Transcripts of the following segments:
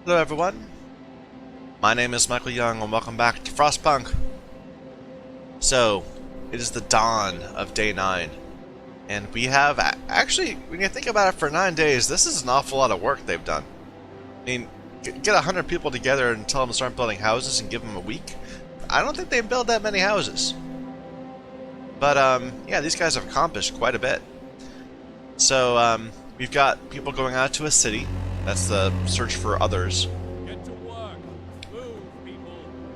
Hello everyone, my name is Michael Young and welcome back to Frostpunk. So, it is the dawn of day 9, and we have, actually, when you think about it, for 9 days, this is an awful lot of work they've done. I mean, get 100 people together and tell them to start building houses and give them a week? I don't think they build that many houses. But, yeah, these guys have accomplished quite a bit. So, we've got people going out to a city. That's the search for others. Get to work. Move, people.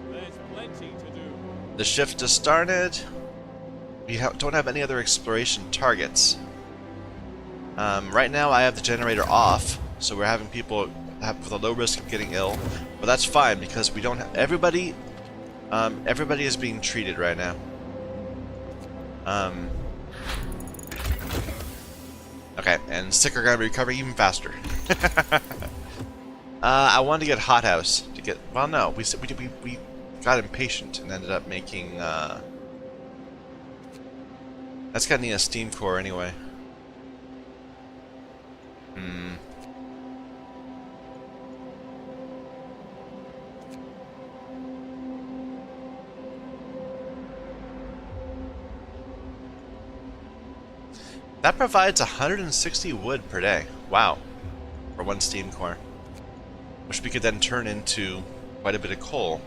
There's plenty to do. The shift just started. We don't have any other exploration targets. Right now I have the generator off, so we're having people with a low risk of getting ill. But that's fine because we don't have everybody. Everybody is being treated right now. Okay, and sick are gonna recover even faster. I wanted to get hothouse to get. Well, no, we got impatient and ended up making. That's gonna need a steam core anyway. That provides 160 wood per day. Wow, for one steam core, which we could then turn into quite a bit of coal.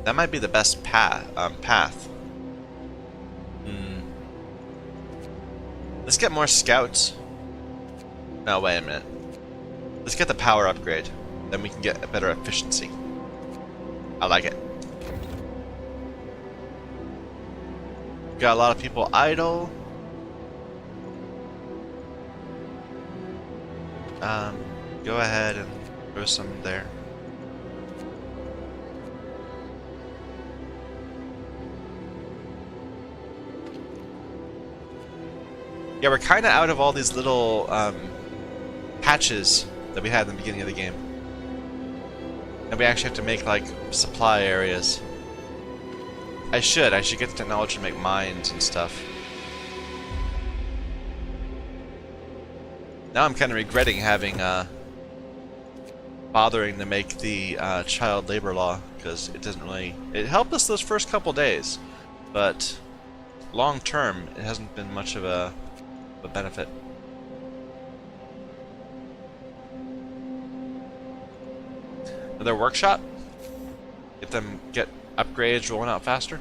That might be the best path. Let's get more scouts. No, wait a minute. Let's get the power upgrade. Then we can get a better efficiency. I like it. Got a lot of people idle. Go ahead and throw some there. Yeah, we're kind of out of all these little patches that we had in the beginning of the game. And we actually have to make, like, supply areas. I should get the technology to make mines and stuff. Now I'm kind of regretting having, bothering to make the child labor law, because it doesn't really... It helped us those first couple days, but long term, it hasn't been much of a benefit. Another workshop? Get upgrades rolling out faster?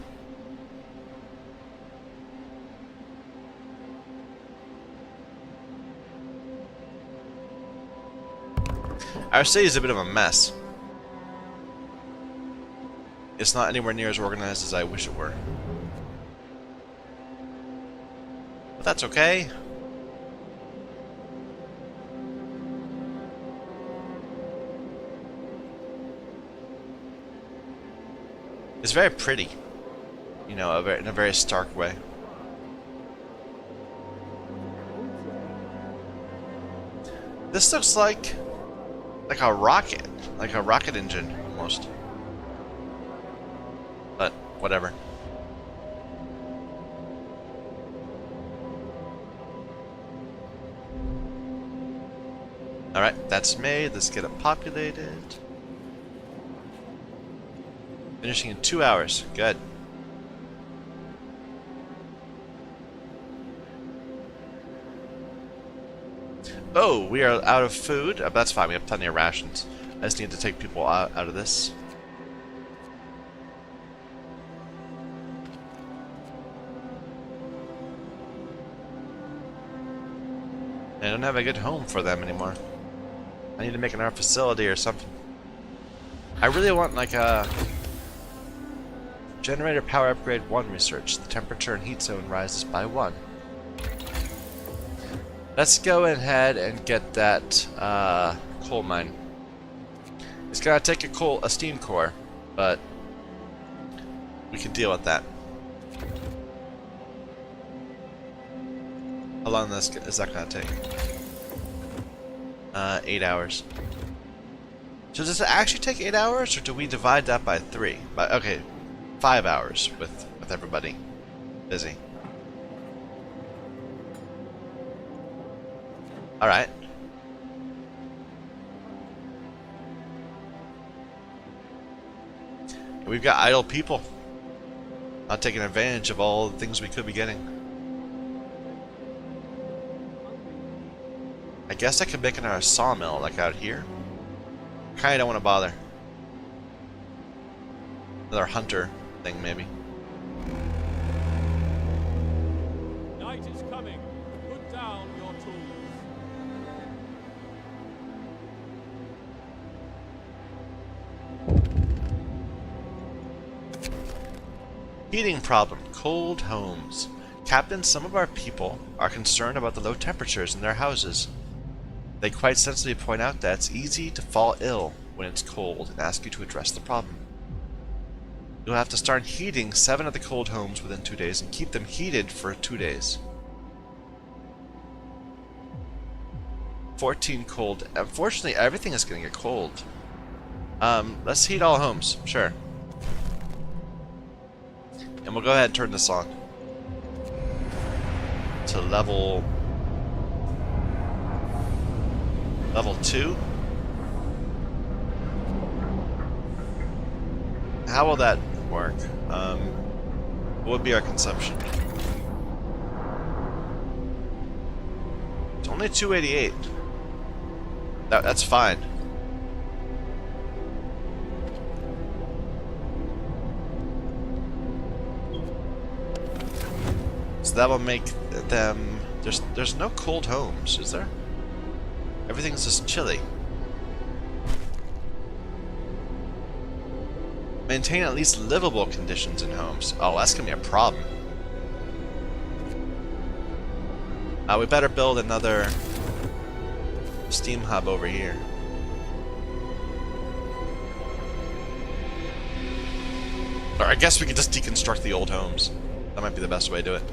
Our city is a bit of a mess. It's not anywhere near as organized as I wish it were. But that's okay. It's very pretty, you know, in a very stark way. This looks like a rocket engine almost. But whatever. All right, that's made. Let's get it populated. Finishing in 2 hours. Good. Oh, we are out of food. Oh, that's fine. We have plenty of rations. I just need to take people out of this. I don't have a good home for them anymore. I need to make another facility or something. I really want, like, a generator power upgrade 1 research. The temperature and heat zone rises by 1. Let's go ahead and get that coal mine. It's gonna take a steam core, but we can deal with that. How long is that gonna take? 8 hours. So does it actually take 8 hours, or do we divide that by 3? Okay, 5 hours with everybody busy. Alright. We've got idle people. Not taking advantage of all the things we could be getting. I guess I could make another sawmill like out here. Kinda don't want to bother. Another hunter thing maybe. Night is coming. Put down your tools. Heating problem. Cold homes. Captain, some of our people are concerned about the low temperatures in their houses. They quite sensibly point out that it's easy to fall ill when it's cold and ask you to address the problem. You'll have to start heating 7 of the cold homes within 2 days and keep them heated for 2 days. 14 cold. Unfortunately, everything is going to get cold. Let's heat all homes. Sure. And we'll go ahead and turn this on. To level 2. How will that work? What would be our consumption? It's only 288. That's fine. So that will make them... There's no cold homes, is there? Everything's just chilly. Maintain at least livable conditions in homes. Oh, that's gonna be a problem. We better build another steam hub over here. Or I guess we could just deconstruct the old homes. That might be the best way to do it.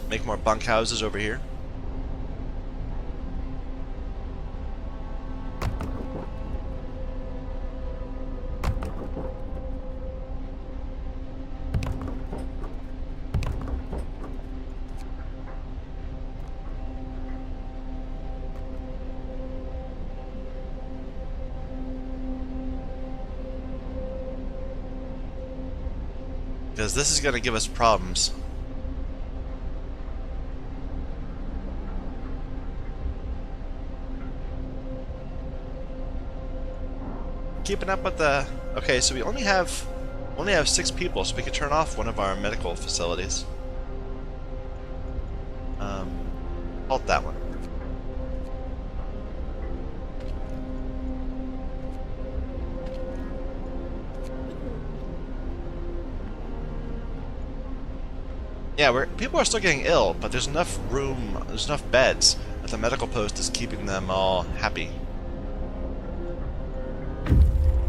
Make more bunkhouses over here. Because this is going to give us problems. Keeping up with the... Okay, so we only have 6 people, so we could turn off one of our medical facilities. Halt that one. Yeah, people are still getting ill, but there's enough room, there's enough beds that the medical post is keeping them all happy.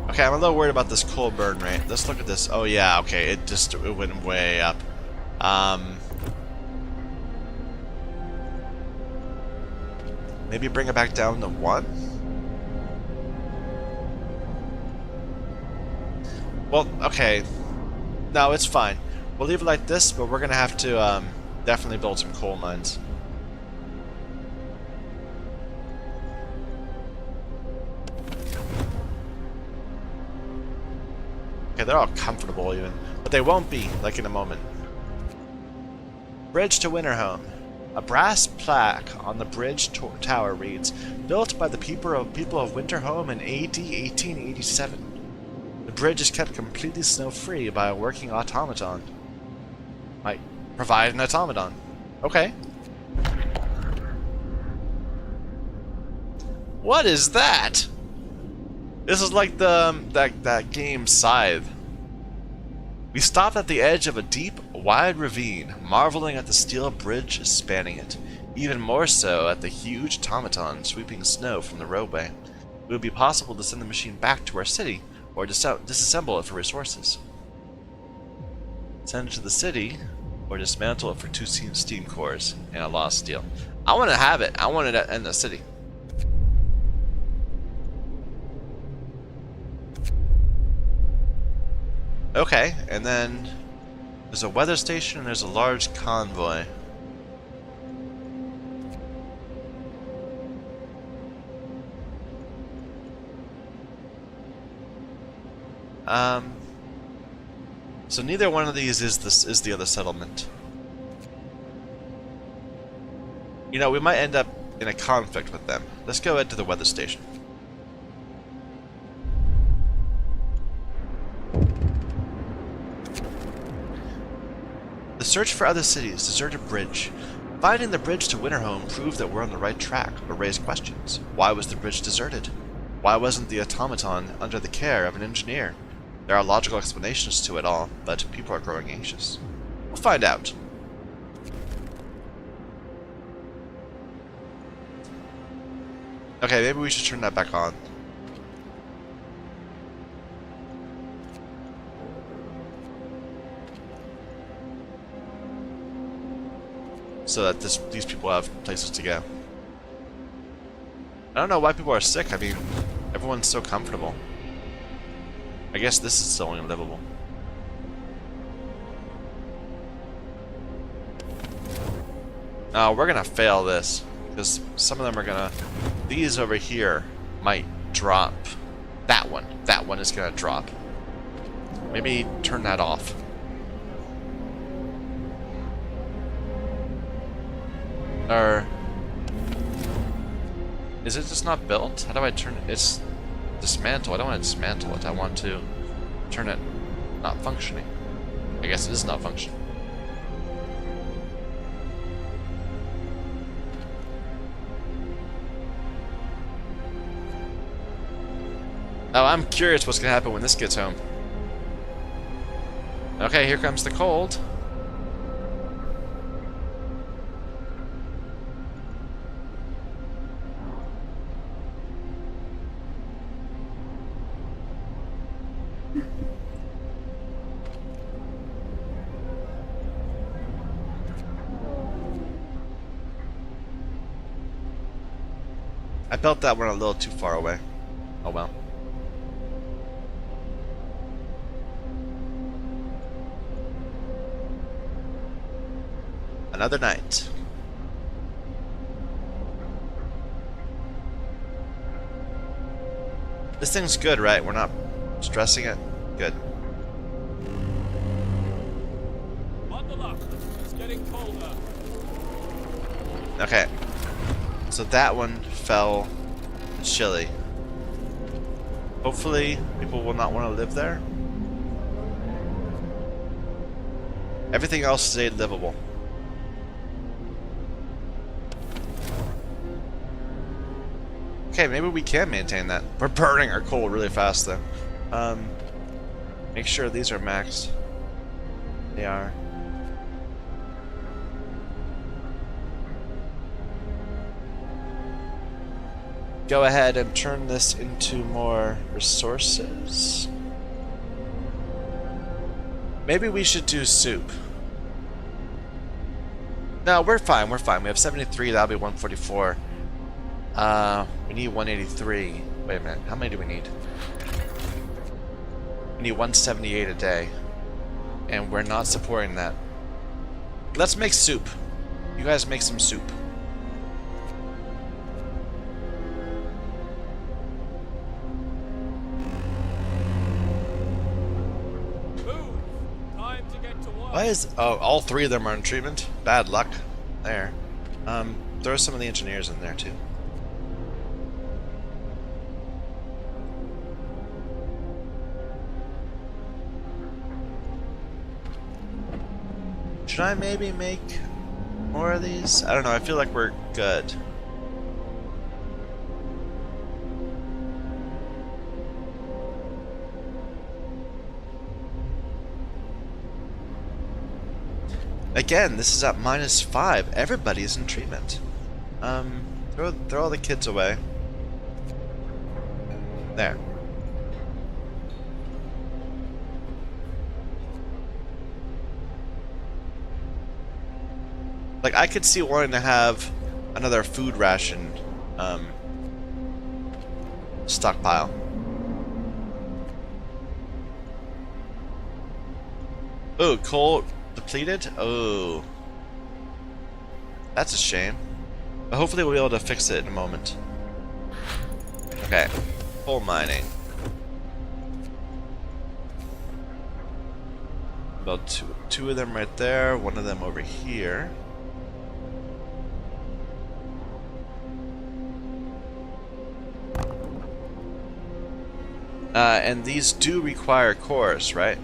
Okay, I'm a little worried about this coal burn rate. Let's look at this. Oh yeah, okay, it went way up. Maybe bring it back down to 1? Well, okay. No, it's fine. We'll leave it like this, but we're gonna have to definitely build some coal mines. Okay, they're all comfortable even, but they won't be, like in a moment. Bridge to Winterhome. A brass plaque on the bridge tower reads, "Built by the people of Winterhome in AD 1887. The bridge is kept completely snow-free by a working automaton." Might provide an automaton. Okay. What is that? This is like that game Scythe. We stopped at the edge of a deep, wide ravine, marveling at the steel bridge spanning it. Even more so at the huge automaton sweeping snow from the roadway. It would be possible to send the machine back to our city, or disassemble it for resources. Send it to the city, or dismantle it for 2 steam cores and a lost steel. I want to have it. I want it in the city. Okay, and then there's a weather station and there's a large convoy. So neither one of these is the other settlement. You know, we might end up in a conflict with them. Let's go head to the weather station. The search for other cities, deserted bridge. Finding the bridge to Winterhome proved that we're on the right track, but raised questions. Why was the bridge deserted? Why wasn't the automaton under the care of an engineer? There are logical explanations to it all, but people are growing anxious. We'll find out. Okay, maybe we should turn that back on. So that these people have places to go. I don't know why people are sick. I mean, everyone's so comfortable. I guess this is still only livable. No, we're gonna fail this. Because some of them are gonna... These over here might drop. That one is gonna drop. Maybe turn that off. Or... Is it just not built? How do I turn it? It's... Dismantle. I don't want to dismantle it. I want to turn it not functioning. I guess it is not functioning. Oh, I'm curious what's going to happen when this gets home. Okay, here comes the cold. I built that one a little too far away. Oh well. Another night. This thing's good, right? We're not stressing it? Good. Bundle up. It's getting colder. Okay. So that one fell chilly. Hopefully people will not want to live there. Everything else stayed livable. Okay, maybe we can maintain that. We're burning our coal really fast though. Make sure these are maxed. They are. Go ahead and turn this into more resources. Maybe we should do soup. No, we're fine, we're fine. We have 73, that'll be 144. We need 183. Wait a minute, how many do we need? We need 178 a day. And we're not supporting that. Let's make soup. You guys make some soup. Why is... Oh, all three of them are in treatment? Bad luck. There. Throw some of the engineers in there, too. Should I maybe make more of these? I don't know, I feel like we're good. Again, this is at -5. Everybody's in treatment. Throw all the kids away. There. Like, I could see wanting to have another food ration, stockpile. Ooh, coal depleted? Oh. That's a shame. But hopefully we'll be able to fix it in a moment. Okay. Coal mining. Build two of them right there, one of them over here. And these do require cores, right?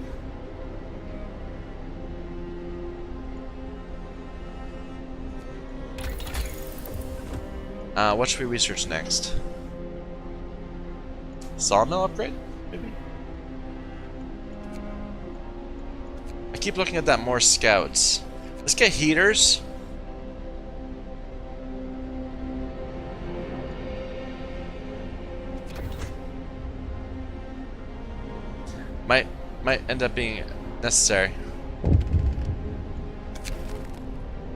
What should we research next? Sawmill upgrade, maybe? I keep looking at that more scouts. Let's get heaters. Might end up being necessary.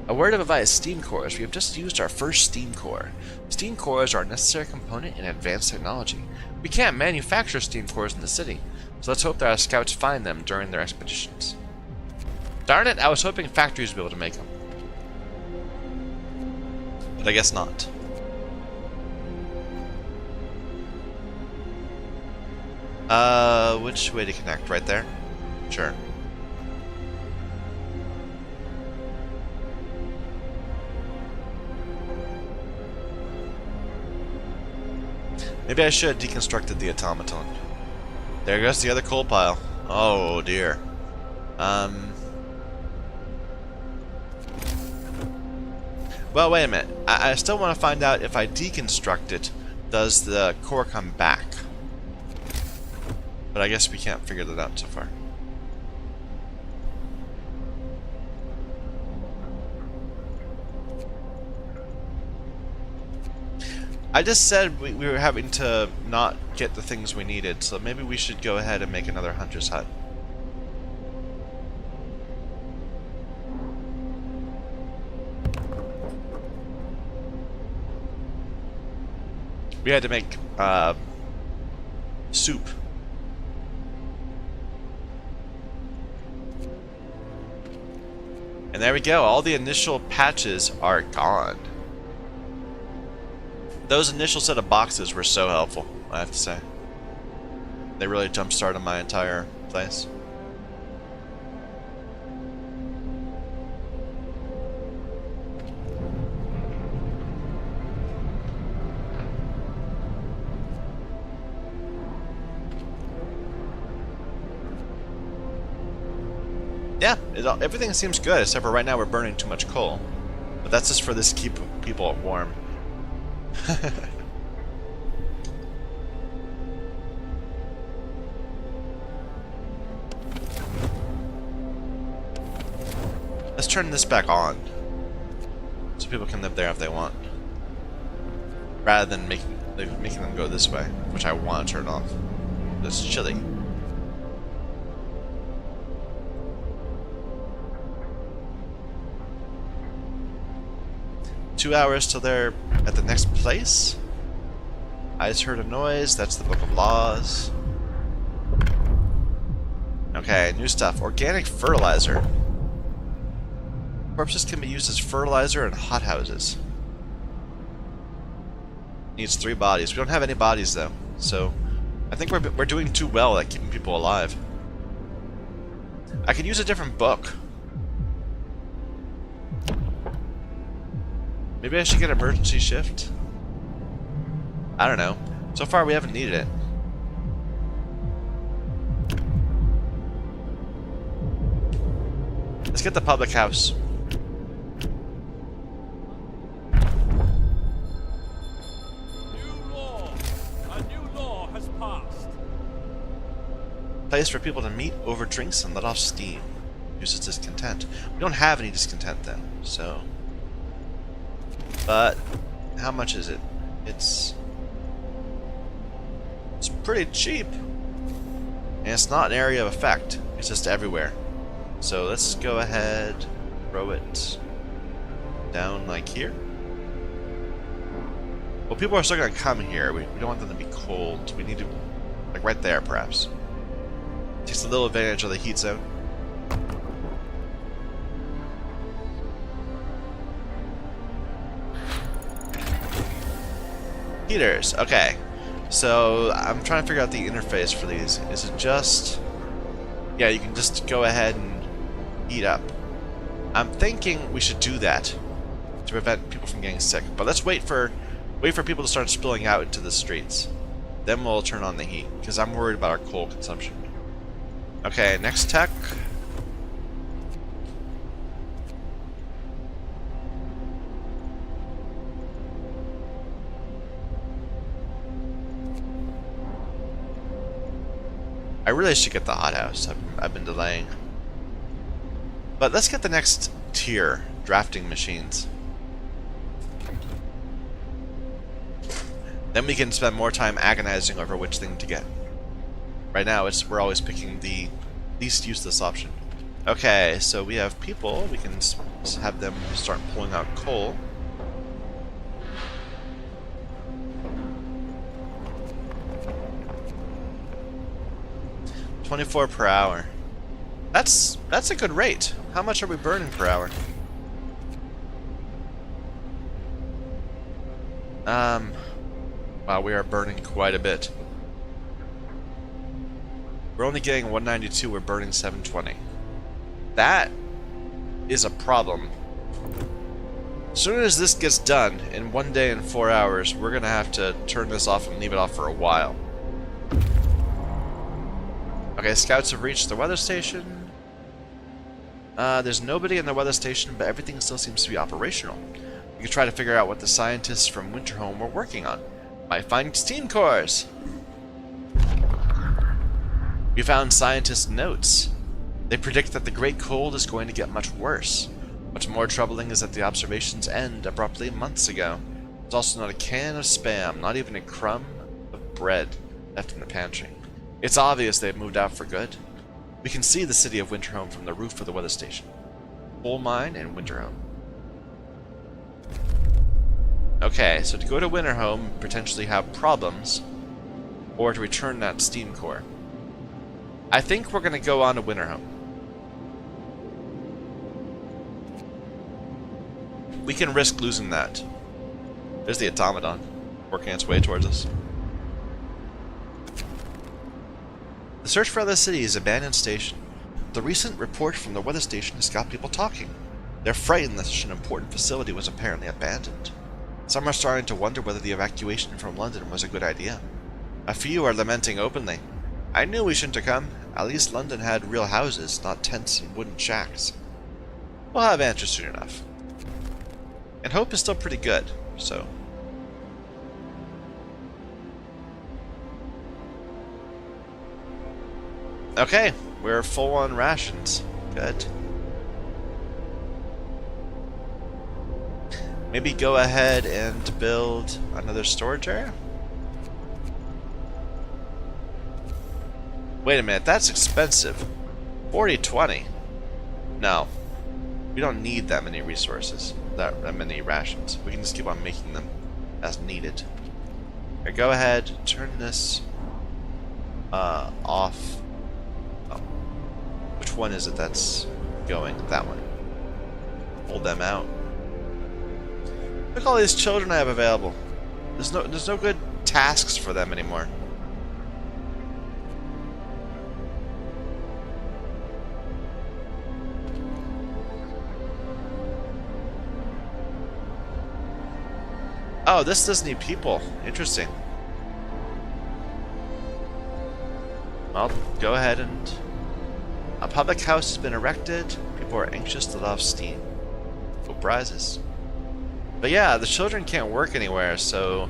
A word of advice, steam cores. We have just used our first steam core. Steam cores are a necessary component in advanced technology. We can't manufacture steam cores in the city, so let's hope that our scouts find them during their expeditions. Darn it, I was hoping factories would be able to make them. But I guess not. Which way to connect? Right there? Sure. Maybe I should have deconstructed the automaton. There goes the other coal pile. Oh dear. Well, wait a minute. I still want to find out if I deconstruct it, does the core come back? But I guess we can't figure that out so far. I just said we were having to not get the things we needed, so maybe we should go ahead and make another hunter's hut. We had to make soup. And there we go, all the initial patches are gone. Those initial set of boxes were so helpful, I have to say. They really jump-started my entire place. Yeah, everything seems good, except for right now we're burning too much coal. But that's just for this to keep people warm. Let's turn this back on, so people can live there if they want, rather than making them go this way, which I want to turn off. It's chilly. Two hours till they're at the next place. I just heard a noise. That's the Book of Laws. Okay, new stuff. Organic fertilizer. Corpses can be used as fertilizer in hothouses. Needs 3 bodies. We don't have any bodies though, so I think we're doing too well at keeping people alive. I could use a different book. Maybe I should get emergency shift? I don't know. So far we haven't needed it. Let's get the public house. A new law has passed. Place for people to meet over drinks and let off steam. Uses discontent. We don't have any discontent though, so... But how much is it? It's pretty cheap. And it's not an area of effect. It's just everywhere. So let's go ahead, throw it down like here. Well, people are still gonna come here. We don't want them to be cold. We need to, like right there perhaps. Takes a little advantage of the heat zone. Heaters, okay. So I'm trying to figure out the interface for these. Is it just... Yeah, you can just go ahead and heat up. I'm thinking we should do that to prevent people from getting sick. But let's wait for people to start spilling out into the streets. Then we'll turn on the heat, because I'm worried about our coal consumption. Okay, next tech. I really should get the hothouse. I've been delaying. But let's get the next tier, drafting machines. Then we can spend more time agonizing over which thing to get. Right now, we're always picking the least useless option. Okay, so we have people. We can have them start pulling out coal. $24 per hour. That's a good rate. How much are we burning per hour? Wow, we are burning quite a bit. We're only getting 192, we're burning 720. That is a problem. As soon as this gets done, in 1 day and 4 hours, we're gonna have to turn this off and leave it off for a while. Okay, scouts have reached the weather station. There's nobody in the weather station, but everything still seems to be operational. We can try to figure out what the scientists from Winterhome were working on. Might find steam cores! We found scientists' notes. They predict that the Great Cold is going to get much worse. What's more troubling is that the observations end abruptly months ago. There's also not a can of Spam, not even a crumb of bread left in the pantry. It's obvious they've moved out for good. We can see the city of Winterhome from the roof of the weather station. Coal mine and Winterhome. Okay, so to go to Winterhome, potentially have problems, or to return that steam core. I think we're going to go on to Winterhome. We can risk losing that. There's the automaton, working its way towards us. The search for other cities, abandoned station. The recent report from the weather station has got people talking. They're frightened that such an important facility was apparently abandoned. Some are starting to wonder whether the evacuation from London was a good idea. A few are lamenting openly. I knew we shouldn't have come. At least London had real houses, not tents and wooden shacks. We'll have answers soon enough. And hope is still pretty good, so... Okay, we're full on rations. Good. Maybe go ahead and build another storage area? Wait a minute, that's expensive. 40-20. No. We don't need that many resources, that many rations. We can just keep on making them as needed. Okay, go ahead, turn this off. Oh. Which one is it that's going? That one. Hold them out. Look at all these children I have available. There's no good tasks for them anymore. Oh, this doesn't need people. Interesting. Well, go ahead and... A public house has been erected. People are anxious to let off steam. Go prizes. But yeah, the children can't work anywhere, so...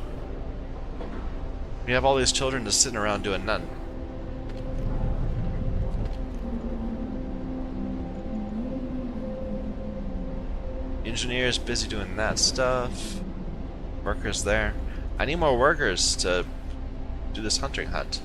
We have all these children just sitting around doing nothing. Engineers busy doing that stuff. Workers there. I need more workers to do this hunting hunt.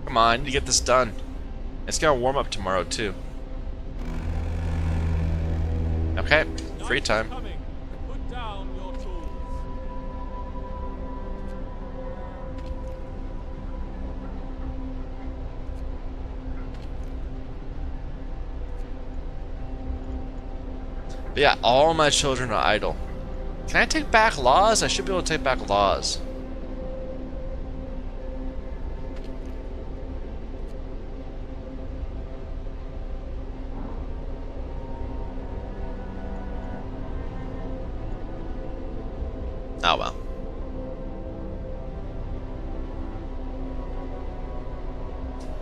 Come on, I need to get this done. It's gonna warm up tomorrow too. Okay, free time. Put down your tools. But yeah, all my children are idle. Can I take back laws? I should be able to take back laws. Oh well.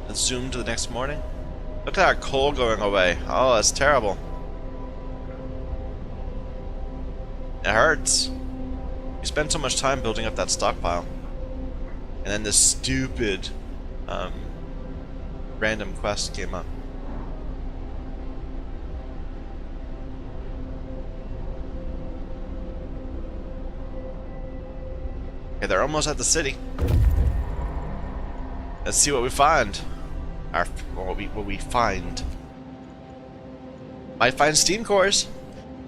Let's zoom to the next morning. Look at our coal going away. Oh, that's terrible. It hurts. We spent so much time building up that stockpile. And then this stupid random quest came up. Okay, they're almost at the city. Let's see what we find. What we find. Might find steam cores.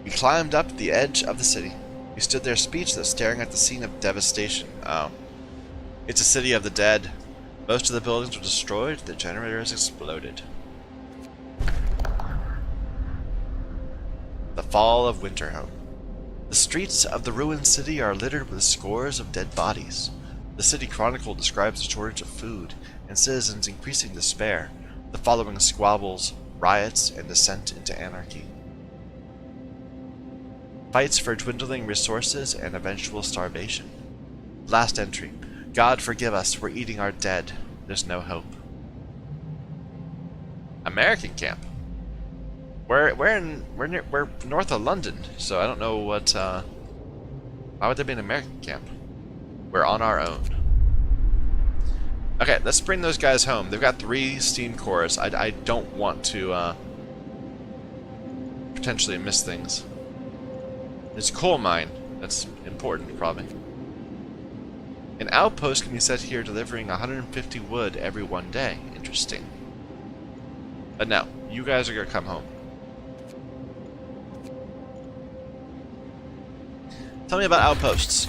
We climbed up the edge of the city. We stood there speechless, staring at the scene of devastation. Oh. It's a city of the dead. Most of the buildings were destroyed, the generators exploded. The fall of Winterhome. The streets of the ruined city are littered with scores of dead bodies. The City Chronicle describes a shortage of food and citizens' increasing despair. The following squabbles, riots, and descent into anarchy. Fights for dwindling resources and eventual starvation. Last entry. God forgive us, we're eating our dead. There's no hope. American camp. We're north of London, so I don't know what. Why would there be an American camp? We're on our own. Okay, let's bring those guys home. They've got 3 steam cores. I don't want to potentially miss things. It's a coal mine. That's important, probably. An outpost can be set here, delivering 150 wood every 1 day. Interesting. But no, you guys are gonna come home. Tell me about outposts.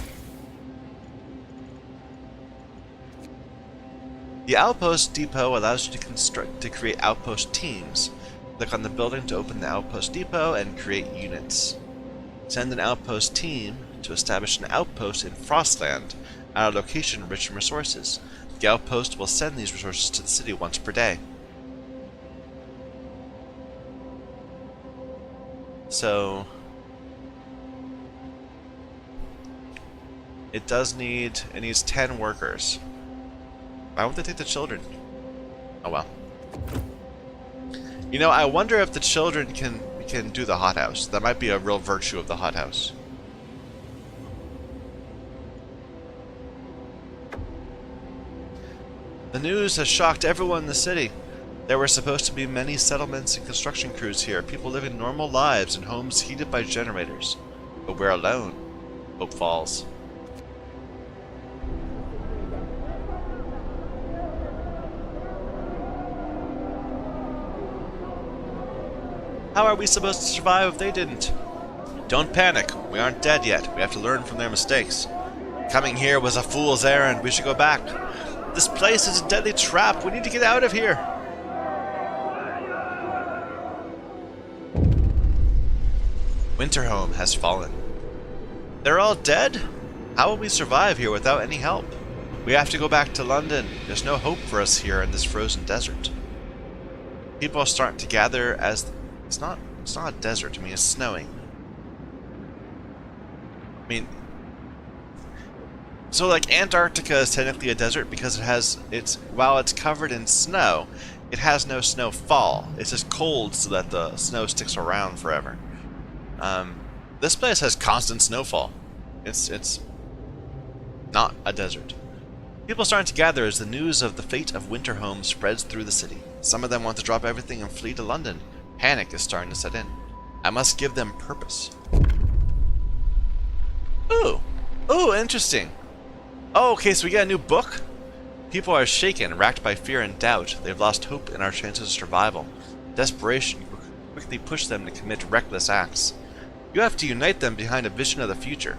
The outpost depot allows you to create outpost teams. Click on the building to open the outpost depot and create units. Send an outpost team to establish an outpost in Frostland at a location rich in resources. The outpost will send these resources to the city once per day. So it needs 10 workers. Why won't they take the children? Oh well. You know, I wonder if the children can do the hothouse. That might be a real virtue of the hothouse. The news has shocked everyone in the city. There were supposed to be many settlements and construction crews here, people living normal lives in homes heated by generators. But we're alone. Hope falls. How are we supposed to survive if they didn't? Don't panic. We aren't dead yet. We have to learn from their mistakes. Coming here was a fool's errand. We should go back. This place is a deadly trap. We need to get out of here. Winterhome has fallen. They're all dead? How will we survive here without any help? We have to go back to London. There's no hope for us here in this frozen desert. People are starting to gather as... It's not a desert. I mean, it's snowing. I mean... So, like, Antarctica is technically a desert because while it's covered in snow, it has no snowfall. It's just cold so that the snow sticks around forever. This place has constant snowfall. It's not a desert. People are starting to gather as the news of the fate of Winterhome spreads through the city. Some of them want to drop everything and flee to London. Panic is starting to set in. I must give them purpose. Ooh, interesting. Oh, okay, so we got a new book? People are shaken, racked by fear and doubt. They've lost hope in our chances of survival. Desperation quickly pushed them to commit reckless acts. You have to unite them behind a vision of the future.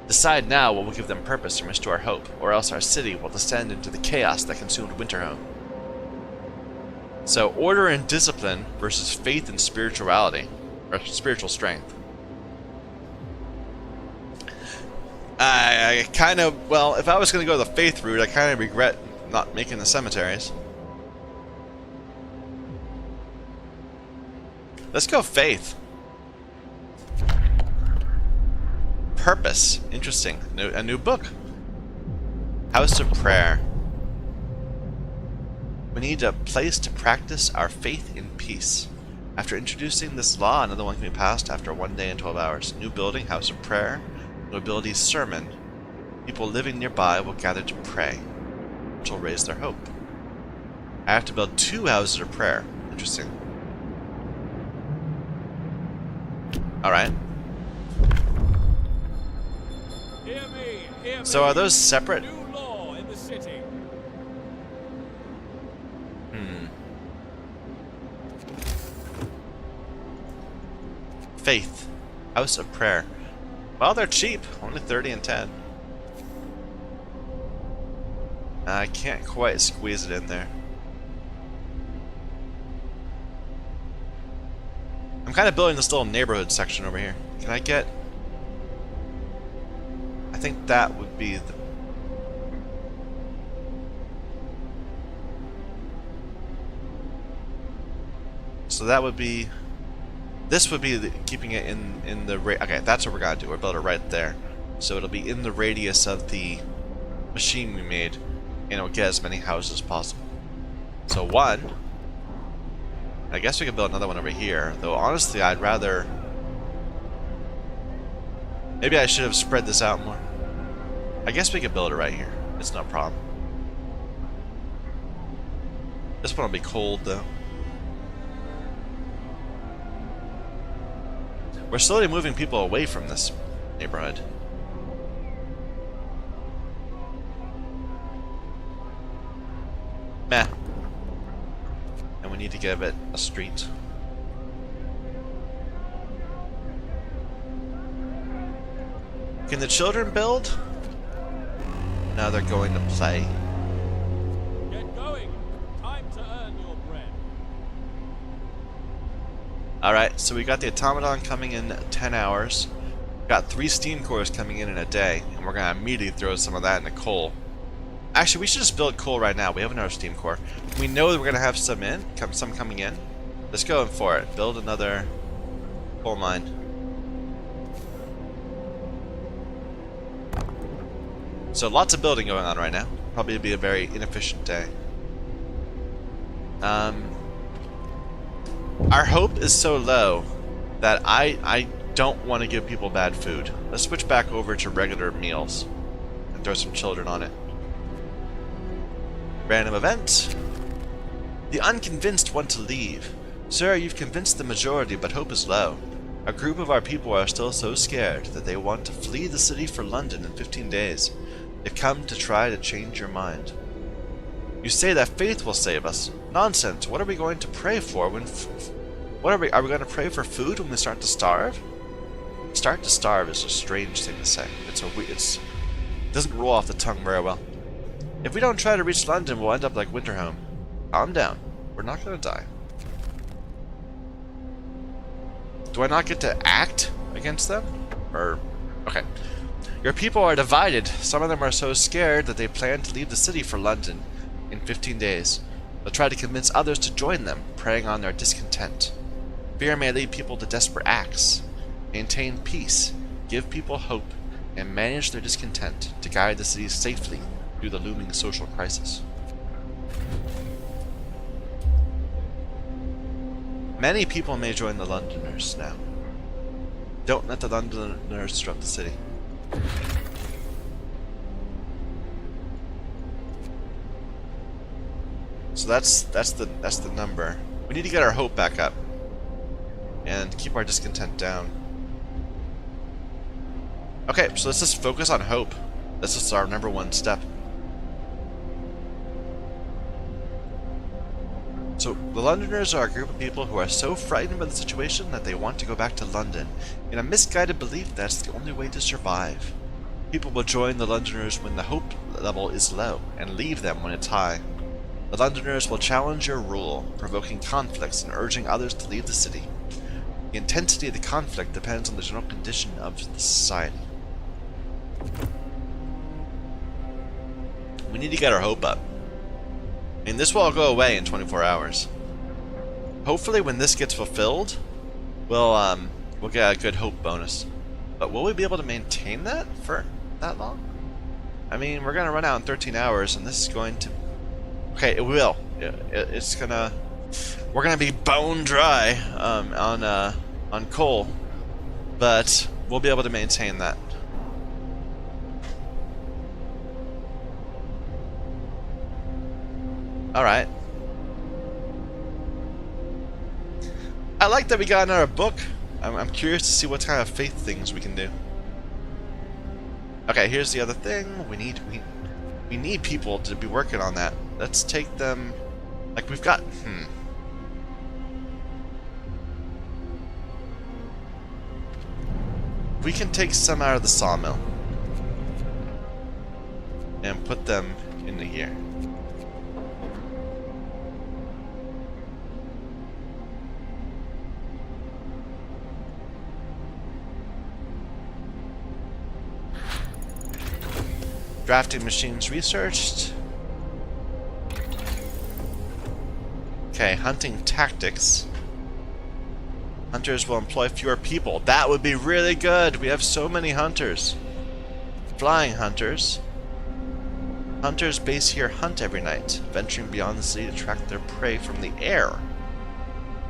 Decide now what will give them purpose and restore hope, or else our city will descend into the chaos that consumed Winterhome. So, order and discipline versus faith and spirituality, or spiritual strength. I kind of, well, if I was going to go the faith route, I kind of regret not making the cemeteries. Let's go faith. Purpose. Interesting. A new book. House of Prayer. We need a place to practice our faith in peace. After introducing this law, another one can be passed after 1 day and 12 hours. New building, House of Prayer. Nobility's sermon. People living nearby will gather to pray, which will raise their hope. I have to build 2 houses of prayer. Interesting. Alright. Hear me, hear me. So are those separate? New law in the city. Faith. House of Prayer. Well, they're cheap. Only 30 and 10. I can't quite squeeze it in there. I'm kind of building this little neighborhood section over here. Can I get... I think that would be the... So that would be... This would be keeping it in the... Okay, that's what we're going to do. We'll build it right there. So it'll be in the radius of the machine we made. And it'll get as many houses as possible. So 1... I guess we could build another one over here. Though honestly, I'd rather... Maybe I should have spread this out more. I guess we could build it right here. It's no problem. This one will be cold though. We're slowly moving people away from this neighborhood. Meh. And we need to give it a street. Can the children build? Now they're going to play. Get going. Time to earn your bread. Alright, so we got the automaton coming in 10 hours. Got 3 steam cores coming in a day. And we're going to immediately throw some of that into coal. Actually, we should just build coal right now. We have another steam core. We know that we're going to have some coming in. Let's go in for it. Build another coal mine. So lots of building going on right now. Probably be a very inefficient day. Our hope is so low that I don't want to give people bad food. Let's switch back over to regular meals and throw some children on it. Random event. The unconvinced want to leave. Sir, you've convinced the majority, but hope is low. A group of our people are still so scared that they want to flee the city for London in 15 days. They've come to try to change your mind. You say that faith will save us. Nonsense. What are we going to pray for when... Are we going to pray for food when we start to starve? Start to starve is a strange thing to say. It doesn't roll off the tongue very well. If we don't try to reach London, we'll end up like Winterhome. Calm down. We're not going to die. Do I not get to act against them? Or... Okay. Your people are divided. Some of them are so scared that they plan to leave the city for London in 15 days. They'll try to convince others to join them, preying on their discontent. Fear may lead people to desperate acts. Maintain peace, give people hope, and manage their discontent to guide the city safely through the looming social crisis. Many people may join the Londoners now. Don't let the Londoners disrupt the city. So that's the number. We need to get our hope back up and keep our discontent down. Okay, so let's just focus on hope. This is our number 1 step. So the Londoners are a group of people who are so frightened by the situation that they want to go back to London in a misguided belief that's the only way to survive. People will join the Londoners when the hope level is low and leave them when it's high. The Londoners will challenge your rule, provoking conflicts and urging others to leave the city. The intensity of the conflict depends on the general condition of the society. We need to get our hope up. I mean, this will all go away in 24 hours. Hopefully when this gets fulfilled, we'll get a good hope bonus. But will we be able to maintain that for that long? I mean, we're gonna run out in 13 hours, and this is going to... Okay, it will. It's gonna... We're gonna be bone dry on coal, but we'll be able to maintain that. Alright. I like that we got another book. I'm curious to see what kind of faith things we can do. Okay, here's the other thing. We need people to be working on that. Let's take them... Like, we've got... We can take some out of the sawmill. And put them into here. Drafting machines researched. Okay, hunting tactics. Hunters will employ fewer people. That would be really good. We have so many hunters. Flying hunters. Hunters base here hunt every night, venturing beyond the city to track their prey from the air.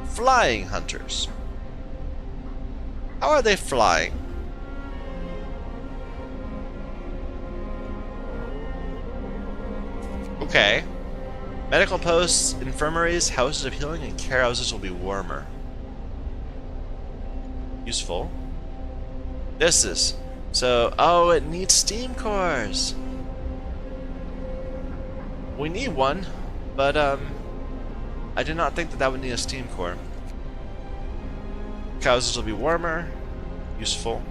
Flying hunters. How are they flying? Okay. Medical posts, infirmaries, houses of healing, and care houses will be warmer. Useful. This is... So, oh, it needs steam cores. We need one, but, I did not think that that would need a steam core. Houses will be warmer. Useful.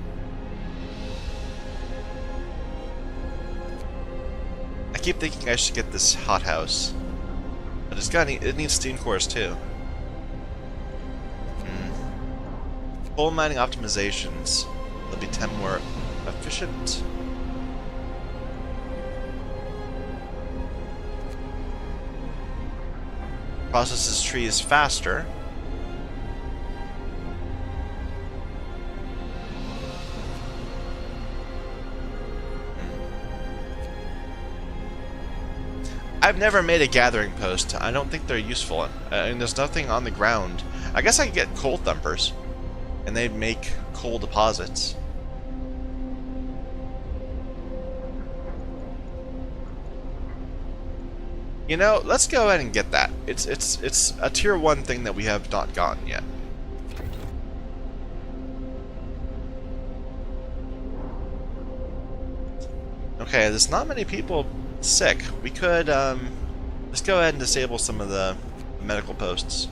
I keep thinking I should get this hothouse, but it needs steam cores too. Coal mining optimizations. They'll be 10 more efficient. Processes trees faster. I've never made a gathering post. I don't think they're useful. I mean, there's nothing on the ground. I guess I could get coal thumpers, and they'd make coal deposits. You know, let's go ahead and get that. It's a tier 1 thing that we have not gotten yet. Okay, there's not many people sick. We could, let's go ahead and disable some of the medical posts.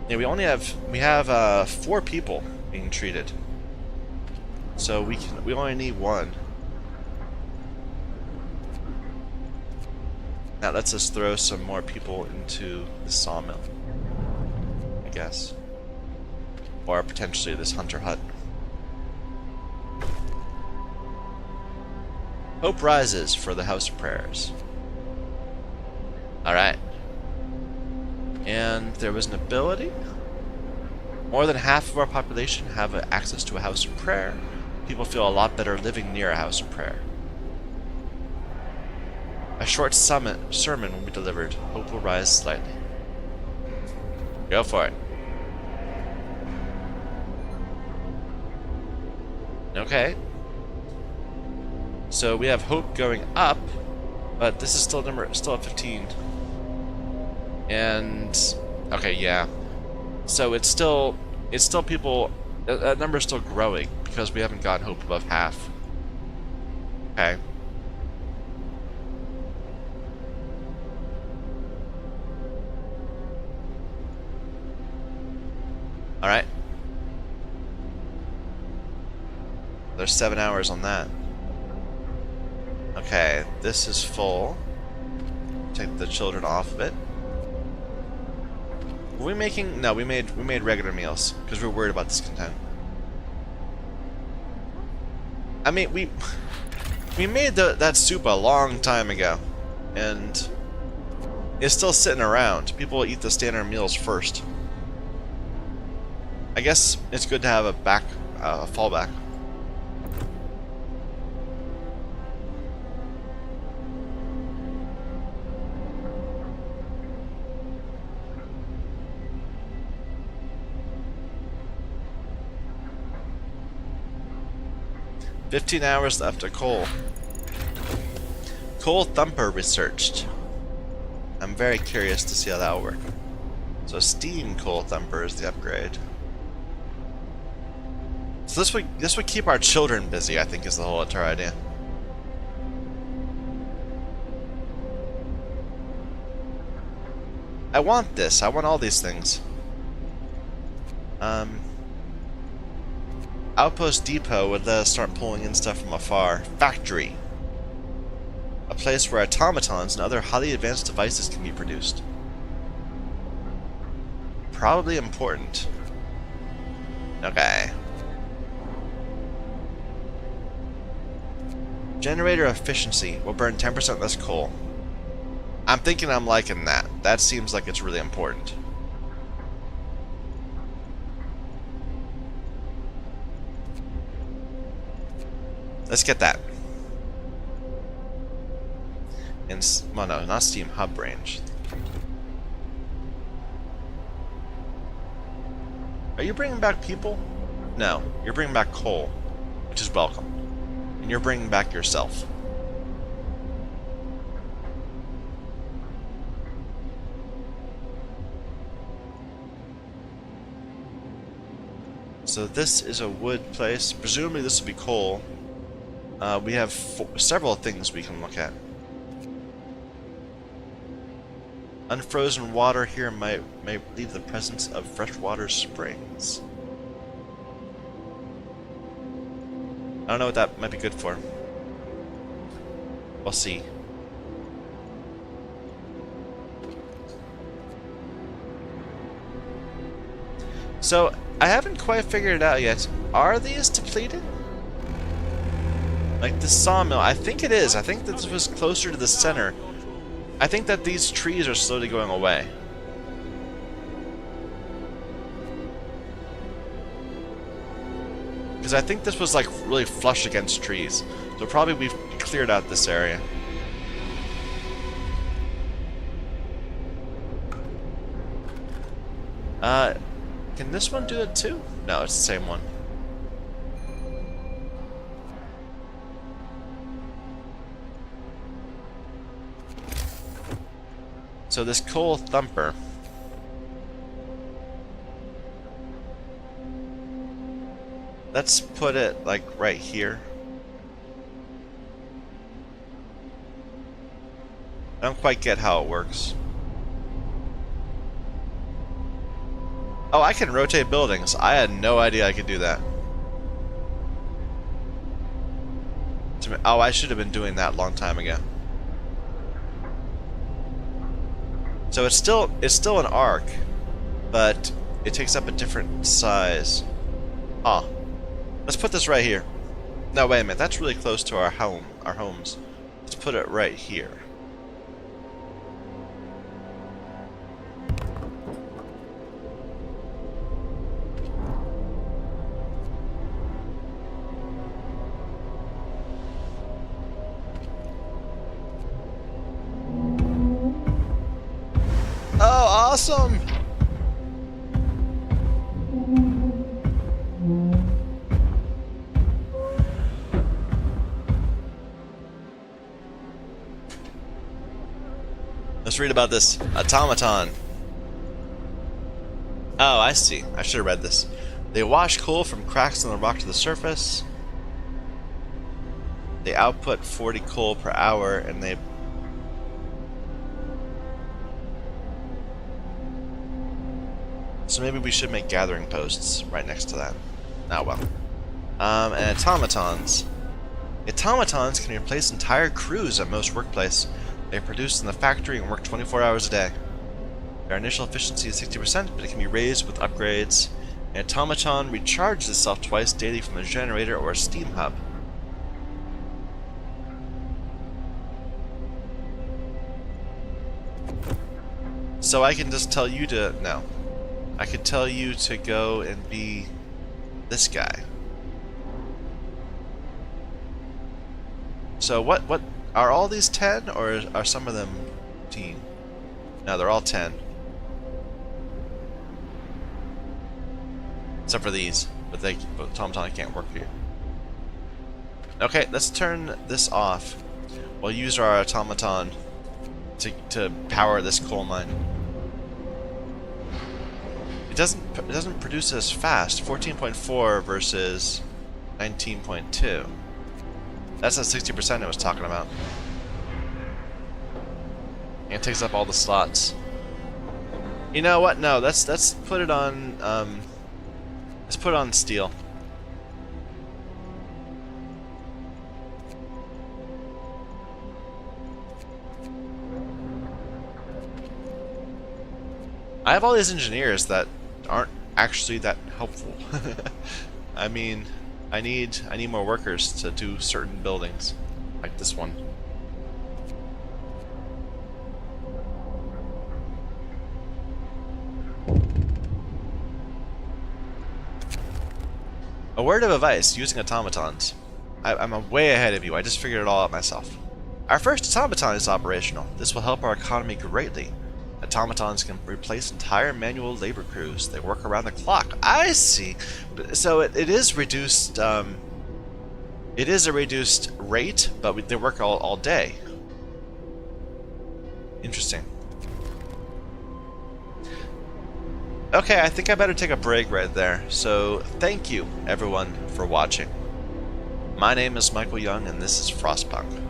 Yeah, we have 4 people being treated. So we only need 1. That lets us throw some more people into the sawmill, I guess. Or potentially this hunter hut. Hope rises for the House of Prayers. Alright. And there was an ability. More than half of our population have access to a house of prayer. People feel a lot better living near a house of prayer. A short sermon will be delivered. Hope will rise slightly. Go for it. Okay. So we have hope going up, but this is still at 15. And okay, yeah. So it's still people. That number is still growing because we haven't gotten hope above half. Okay. All right. There's 7 hours on that. Okay, this is full. Take the children off of it. Were we making... No, we made regular meals because we were worried about discontent. I mean, we made that soup a long time ago, and it's still sitting around. People eat the standard meals first. I guess it's good to have a fallback. "15 hours left of coal. Coal thumper researched." I'm very curious to see how that will work. So steam coal thumper is the upgrade. So this would keep our children busy, I think, is the whole entire idea. I want this. I want all these things. Outpost depot would let us start pulling in stuff from afar. Factory. A place where automatons and other highly advanced devices can be produced. Probably important. Okay. Generator efficiency will burn 10% less coal. I'm thinking I'm liking that. That seems like it's really important. Let's get that. And, well, no, not Steam Hub range. Are you bringing back people? No, you're bringing back coal, which is welcome. And you're bringing back yourself. So this is a wood place. Presumably this will be coal. We have several things we can look at. Unfrozen water here may leave the presence of freshwater springs. I don't know what that might be good for. We'll see. So, I haven't quite figured it out yet. Are these depleted? Like the sawmill, I think it is. I think that this was closer to the center. I think that these trees are slowly going away. Because I think this was like really flush against trees. So probably we've cleared out this area. Can this one do it too? No, it's the same one. So this coal thumper. Let's put it like right here. I don't quite get how it works. Oh, I can rotate buildings. I had no idea I could do that. Oh, I should have been doing that a long time ago. So it's still an arc, but it takes up a different size. Ah, let's put this right here. No, wait a minute. That's really close to our homes. Let's put it right here. Oh, awesome! Let's read about this automaton. Oh, I see. I should have read this. They wash coal from cracks in the rock to the surface. They output 40 coal per hour, and they... So maybe we should make gathering posts right next to that. Ah, well. And automatons. Automatons can replace entire crews at most workplaces. They are produced in the factory and work 24 hours a day. Their initial efficiency is 60%, but it can be raised with upgrades. An automaton recharges itself twice daily from a generator or a steam hub. So I can just tell you to... No. I could tell you to go and be this guy. So what are all these 10, or are some of them 15? No, they're all 10. Except for these, but automaton can't work here. Okay, let's turn this off. We'll use our automaton to power this coal mine. It doesn't produce as fast. 14.4 versus 19.2. That's that 60% I was talking about. And it takes up all the slots. You know what? No, let's put it on. Let's put it on steel. I have all these engineers that aren't actually that helpful. I mean, I need more workers to do certain buildings, like this one. A word of advice using automatons. I'm way ahead of you. I just figured it all out myself. Our first automaton is operational. This will help our economy greatly. Automatons can replace entire manual labor crews. They work around the clock. I see. So it is reduced. It is a reduced rate, but they work all day. Interesting. Okay, I think I better take a break right there. So thank you, everyone, for watching. My name is Michael Young, and this is Frostpunk.